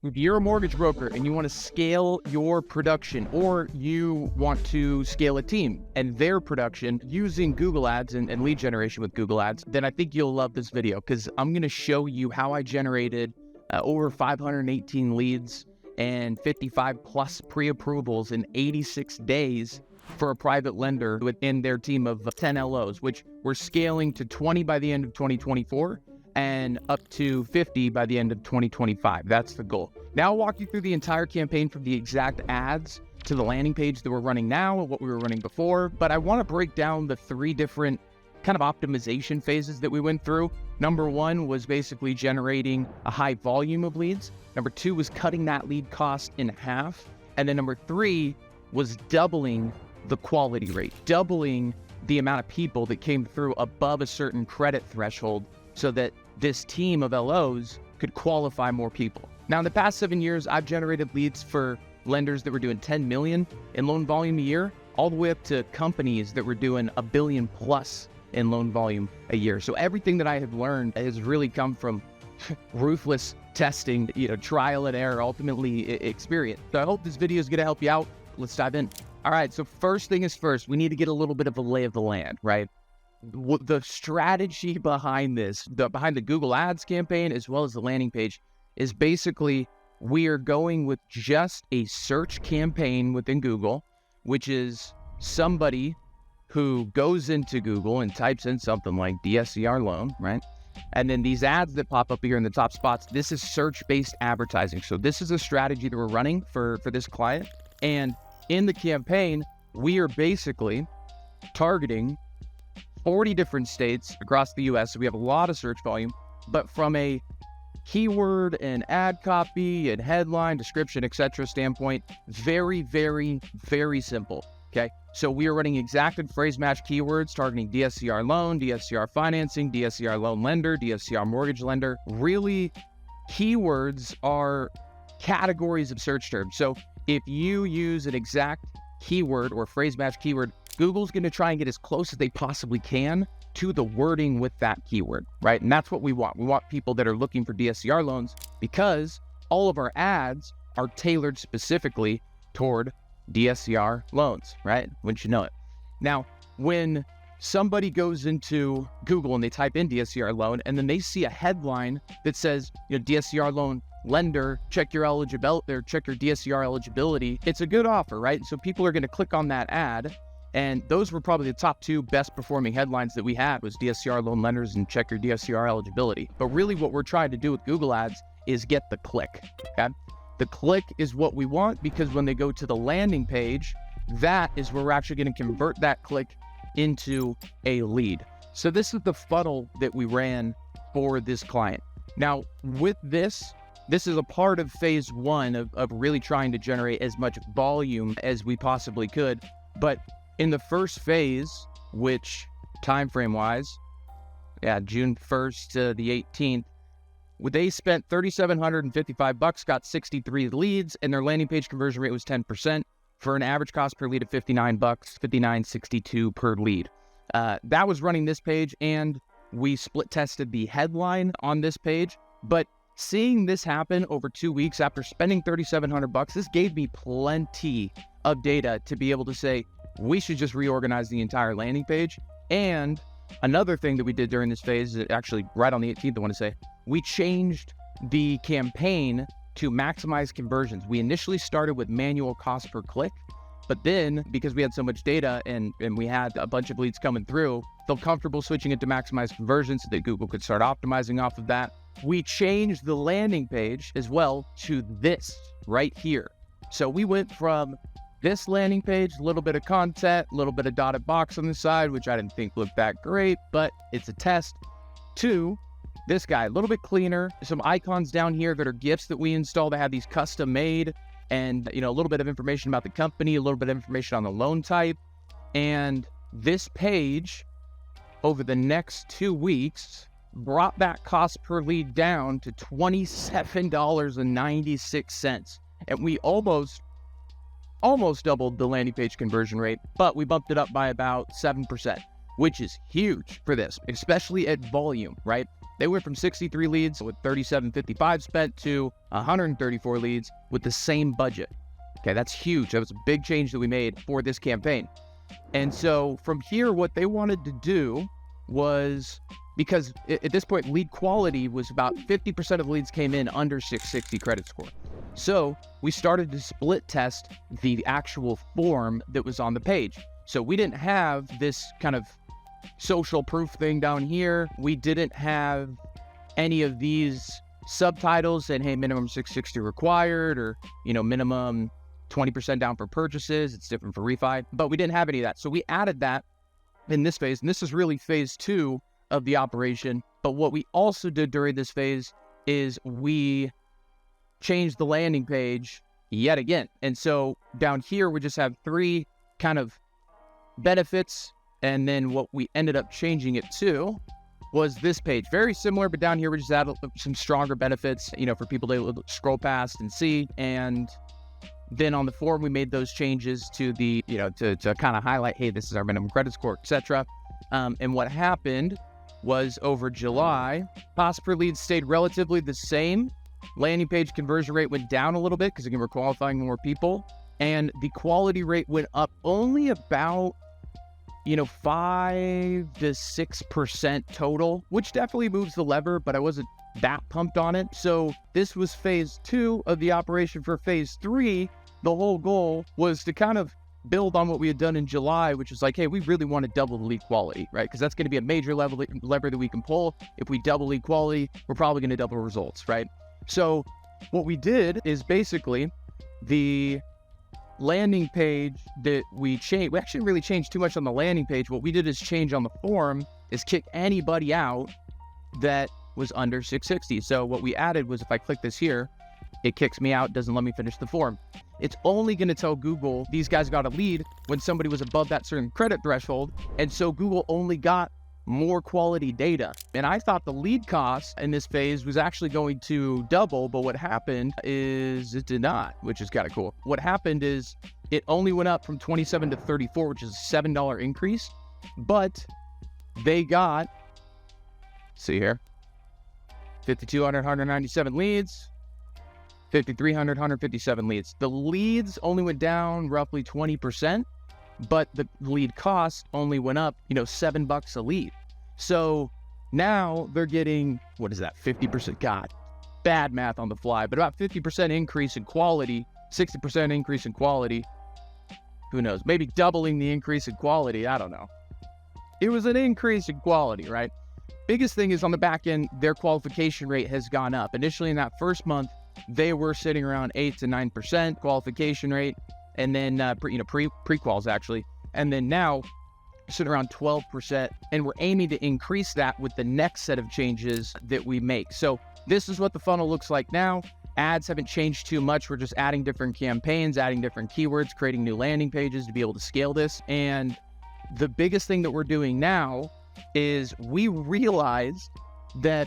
If you're a mortgage broker and you want to scale your production, or you want to scale a team and their production using Google Ads and lead generation with Google Ads, then I think you'll love this video, because I'm going to show you how I generated over 518 leads and 55 plus pre-approvals in 86 days for a private lender within their team of 10 LOs, which we're scaling to 20 by the end of 2024 and up to 50 by the end of 2025. That's the goal. Now I'll walk you through the entire campaign from the exact ads to the landing page that we're running now and what we were running before, but I want to break down the 3 different kind of optimization phases that we went through. Number 1 was basically generating a high volume of leads. Number 2 was cutting that lead cost in half. And then number 3 was doubling the quality rate, doubling the amount of people that came through above a certain credit threshold so that this team of LOs could qualify more people. Now, in the past 7 years, I've generated leads for lenders that were doing 10 million in loan volume a year, all the way up to companies that were doing $1 billion plus in loan volume a year. So everything that I have learned has really come from ruthless testing, trial and error, ultimately experience. So I hope this video is going to help you out. Let's dive in. All right, so first thing is first, we need to get a little bit of a lay of the land, right? The strategy behind this, behind the Google Ads campaign, as well as the landing page, is basically we are going with just a search campaign within Google, which is somebody who goes into Google and types in something like DSCR loan, right? And then these ads that pop up here in the top spots, this is search-based advertising. So this is a strategy that we're running for this client. And in the campaign, we are basically targeting 40 different states across the US. So we have a lot of search volume, but from a keyword and ad copy and headline, description, etc. standpoint, very, very, very simple. Okay. So we are running exact phrase match keywords targeting DSCR loan, DSCR financing, DSCR loan lender, DSCR mortgage lender. Really, keywords are categories of search terms. So if you use an exact keyword or phrase match keyword, Google's going to try and get as close as they possibly can to the wording with that keyword, right? And that's what we want. We want people that are looking for DSCR loans, because all of our ads are tailored specifically toward DSCR loans, right? Wouldn't you know it? Now, when somebody goes into Google and they type in DSCR loan, and then they see a headline that says, DSCR loan lender, check your eligibility, or check your DSCR eligibility, it's a good offer, right? So people are going to click on that ad. And those were probably the top 2 best performing headlines that we had, was DSCR loan lenders and check your DSCR eligibility. But really what we're trying to do with Google Ads is get the click, okay? The click is what we want, because when they go to the landing page, that is where we're actually going to convert that click into a lead. So this is the funnel that we ran for this client. Now with this is a part of phase 1 of really trying to generate as much volume as we possibly could. But in the first phase, which time frame wise, June 1st to the 18th, they spent $3,755, got 63 leads, and their landing page conversion rate was 10% for an average cost per lead of $59, $59.62 per lead. That was running this page, and we split tested the headline on this page. But seeing this happen over 2 weeks after spending $3,700, this gave me plenty of data to be able to say, we should just reorganize the entire landing page. And another thing that we did during this phase, actually right on the 18th, I want to say, we changed the campaign to maximize conversions. We initially started with manual cost per click, but then because we had so much data and we had a bunch of leads coming through, felt comfortable switching it to maximize conversions so that Google could start optimizing off of that. We changed the landing page as well to this right here. So we went from this landing page, a little bit of content, a little bit of dotted box on the side, which I didn't think looked that great, but it's a test, to this guy, a little bit cleaner, some icons down here that are gifts that we installed that have these custom made, and a little bit of information about the company, a little bit of information on the loan type. And this page over the next 2 weeks brought that cost per lead down to $27.96. And we almost doubled the landing page conversion rate, but we bumped it up by about 7%, which is huge for this, especially at volume, right? They went from 63 leads with $37.55 spent to 134 leads with the same budget. Okay, that's huge. That was a big change that we made for this campaign. And so from here, what they wanted to do was, because at this point, lead quality was about 50% of leads came in under 660 credit score. So we started to split test the actual form that was on the page. So we didn't have this kind of social proof thing down here. We didn't have any of these subtitles saying, hey, minimum 660 required, or, minimum 20% down for purchases. It's different for refi, but we didn't have any of that. So we added that in this phase, and this is really phase 2 of the operation. But what we also did during this phase is we changed the landing page yet again. And so down here, we just have 3 kind of benefits. And then what we ended up changing it to was this page. Very similar, but down here, we just added some stronger benefits, for people to scroll past and see. And then on the form, we made those changes to the, to kind of highlight, hey, this is our minimum credit score, etc. And what happened was over July, cost per lead stayed relatively the same. Landing page conversion rate went down a little bit because again, we're qualifying more people. And the quality rate went up only about 5 to 6% total, which definitely moves the lever, but I wasn't that pumped on it. So this was phase 2 of the operation. For phase 3, the whole goal was to kind of build on what we had done in July, which is like, hey, we really want to double the lead quality, right? Because that's going to be a major lever that we can pull. If we double lead quality, we're probably going to double results, right? So what we did is basically the landing page that we changed. We actually didn't really change too much on the landing page. What we did is change on the form is kick anybody out that was under 660. So what we added was if I click this here, it kicks me out, doesn't let me finish the form. It's only going to tell Google these guys got a lead when somebody was above that certain credit threshold. And so Google only got more quality data. And I thought the lead cost in this phase was actually going to double, but what happened is it did not, which is kind of cool. What happened is it only went up from 27 to 34, which is a $7 increase, but they got, see here, 5,200, 197 leads, 5,300, 157 leads. The leads only went down roughly 20%, but the lead cost only went up, $7 a lead. So now they're getting, what is that, 50%? God, bad math on the fly, but about 50% increase in quality, 60% increase in quality. Who knows? Maybe doubling the increase in quality. I don't know. It was an increase in quality, right? Biggest thing is on the back end, their qualification rate has gone up. Initially in that first month, they were sitting around 8 to 9% qualification rate. And then, pre-quals actually. And then now, sitting around 12. And we're aiming to increase that with the next set of changes that we make. So this is what the funnel looks like now. Ads haven't changed too much. We're just adding different campaigns, adding different keywords, creating new landing pages to be able to scale this. And the biggest thing that we're doing now is we realized that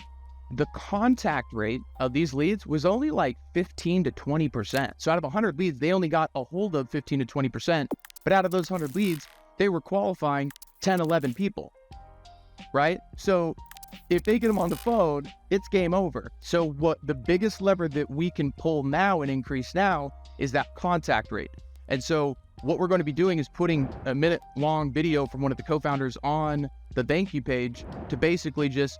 the contact rate of these leads was only like 15 to 20%. So out of 100 leads, they only got a hold of 15 to 20%. But out of those 100 leads, they were qualifying 10, 11 people, right? So if they get them on the phone, it's game over. So what the biggest lever that we can pull now and increase now is that contact rate. And so what we're going to be doing is putting a minute-long video from one of the co-founders on the thank you page to basically just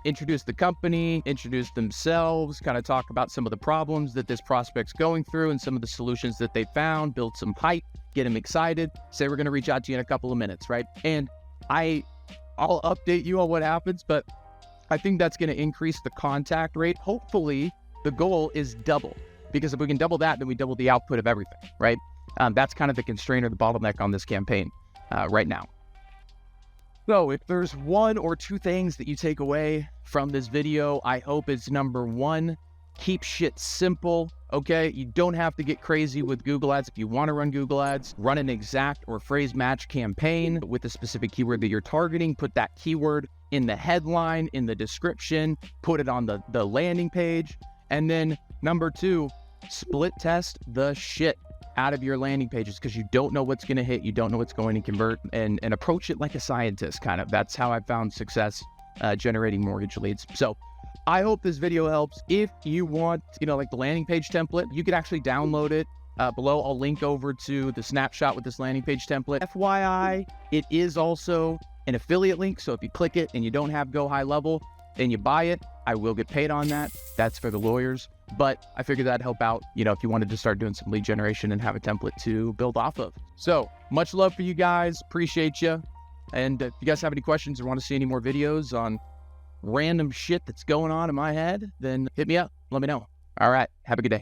introduce the company, introduce themselves, kind of talk about some of the problems that this prospect's going through and some of the solutions that they found, build some hype, get them excited, say we're going to reach out to you in a couple of minutes, right? And I'll update you on what happens, but I think that's going to increase the contact rate. Hopefully, the goal is double, because if we can double that, then we double the output of everything, right? That's kind of the constraint or the bottleneck on this campaign right now. So if there's 1 or 2 things that you take away from this video, I hope it's number 1, keep shit simple, okay? You don't have to get crazy with Google Ads. If you want to run Google Ads, run an exact or phrase match campaign with a specific keyword that you're targeting. Put that keyword in the headline, in the description, put it on the landing page. And then number 2, split test the shit out of your landing pages, because you don't know what's going to hit, you don't know what's going to convert, and approach it like a scientist, kind of. That's how I found success generating mortgage leads. So I hope this video helps. If you want, like the landing page template, you can actually download it. Below, I'll link over to the snapshot with this landing page template. FYI, it is also an affiliate link. So if you click it and you don't have Go High Level and you buy it, I will get paid on that. That's for the lawyers. But I figured that'd help out, if you wanted to start doing some lead generation and have a template to build off of. So much love for you guys. Appreciate you. And if you guys have any questions or want to see any more videos on random shit that's going on in my head, then hit me up. Let me know. All right. Have a good day.